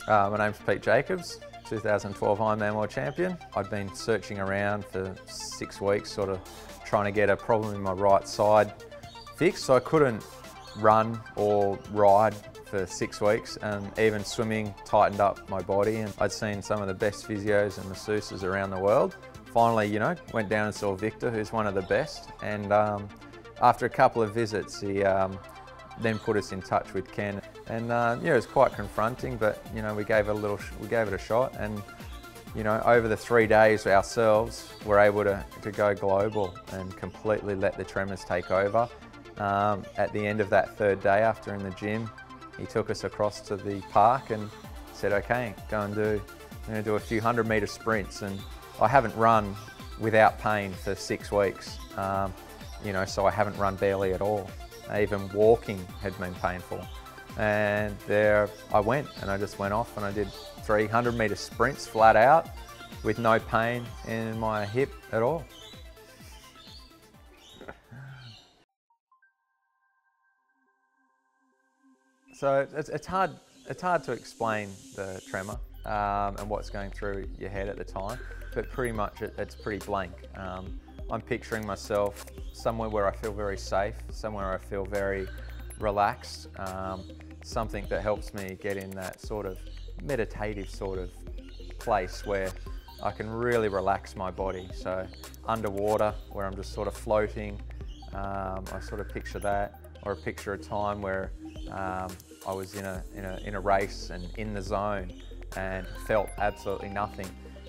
My name's Pete Jacobs, 2012 Ironman World Champion. I'd been searching around for 6 weeks, sort of trying to get a problem in my right side fixed, so I couldn't run or ride for 6 weeks, and even swimming tightened up my body. And I'd seen some of the best physios and masseuses around the world. Finally, went down and saw Victor, who's one of the best, and after a couple of visits, he then put us in touch with Ken, and it was quite confronting, but we gave it a shot, and over the 3 days ourselves, we're able to go global and completely let the tremors take over. At the end of that 3rd day, after in the gym, he took us across to the park and said, "Okay, I'm going to do a few 100-metre sprints," and I haven't run without pain for 6 weeks, so I haven't run barely at all. Even walking had been painful. And there I went, and I just went off and I did 300-metre sprints flat out with no pain in my hip at all. So it's hard to explain the tremor and what's going through your head at the time, but pretty much it's pretty blank. I'm picturing myself somewhere where I feel very safe, somewhere I feel very relaxed, something that helps me get in that sort of meditative sort of place where I can really relax my body. So underwater, where I'm just sort of floating, I sort of picture that, or I picture a time where I was in a race and in the zone and felt absolutely nothing.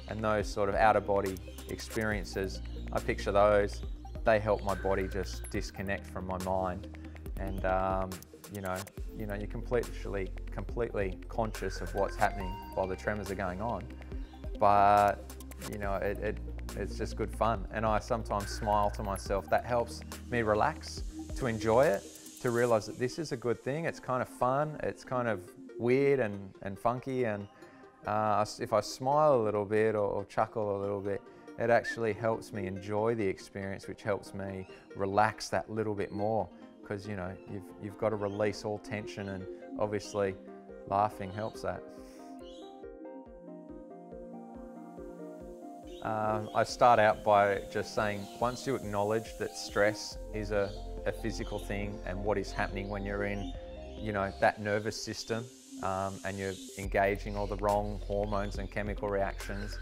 And those sort of out-of-body experiences, I picture those. They help my body just disconnect from my mind, and you're completely conscious of what's happening while the tremors are going on. But it's just good fun, and I sometimes smile to myself. That helps me relax, to enjoy it, to realise that this is a good thing. It's kind of fun. It's kind of weird and funky, and if I smile a little bit or chuckle a little bit, it actually helps me enjoy the experience, which helps me relax that little bit more, because you've got to release all tension, and obviously laughing helps that. I start out by just saying, once you acknowledge that stress is a physical thing and what is happening when you're in that nervous system, and you're engaging all the wrong hormones and chemical reactions,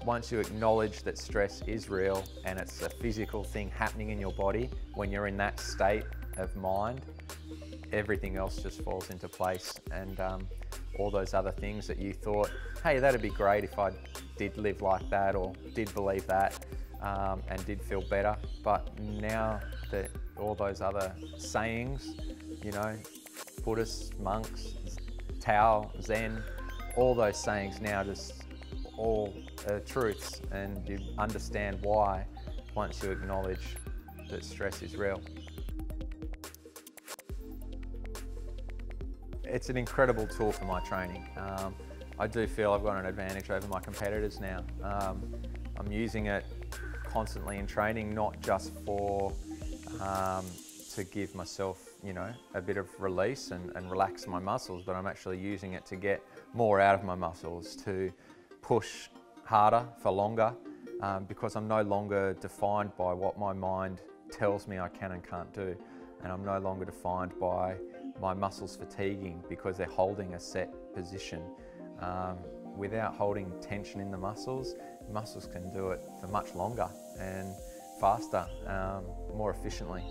once you acknowledge that stress is real and it's a physical thing happening in your body, when you're in that state of mind, everything else just falls into place. And all those other things that you thought, hey, that'd be great if I did live like that, or did believe that, and did feel better. But now that all those other sayings, Buddhists, monks, Tao, Zen, all those sayings now just all truths, and you understand why once you acknowledge that stress is real. It's an incredible tool for my training. I do feel I've got an advantage over my competitors now. I'm using it constantly in training, not just for to give myself a bit of release and relax my muscles, but I'm actually using it to get more out of my muscles, to push harder for longer, because I'm no longer defined by what my mind tells me I can and can't do, and I'm no longer defined by my muscles fatiguing because they're holding a set position. Without holding tension in the muscles can do it for much longer and faster, more efficiently.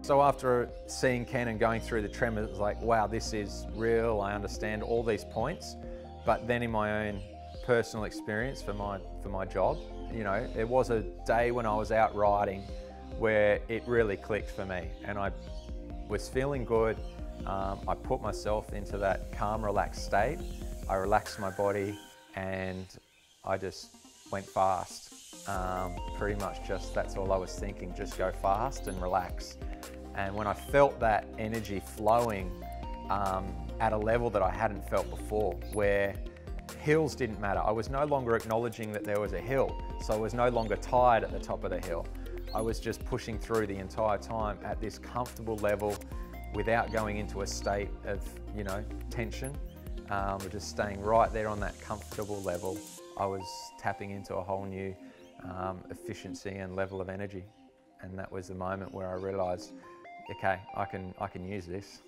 So after seeing Ken and going through the tremors, it was like, wow, this is real. I understand all these points. But then in my own personal experience for my job, it was a day when I was out riding where it really clicked for me, and I was feeling good. I put myself into that calm, relaxed state. I relaxed my body, and I just went fast. Pretty much that's all I was thinking, just go fast and relax. And when I felt that energy flowing at a level that I hadn't felt before, where hills didn't matter. I was no longer acknowledging that there was a hill, so I was no longer tired at the top of the hill. I was just pushing through the entire time at this comfortable level without going into a state of, tension, or just staying right there on that comfortable level, I was tapping into a whole new efficiency and level of energy. And that was the moment where I realised, okay, I can use this.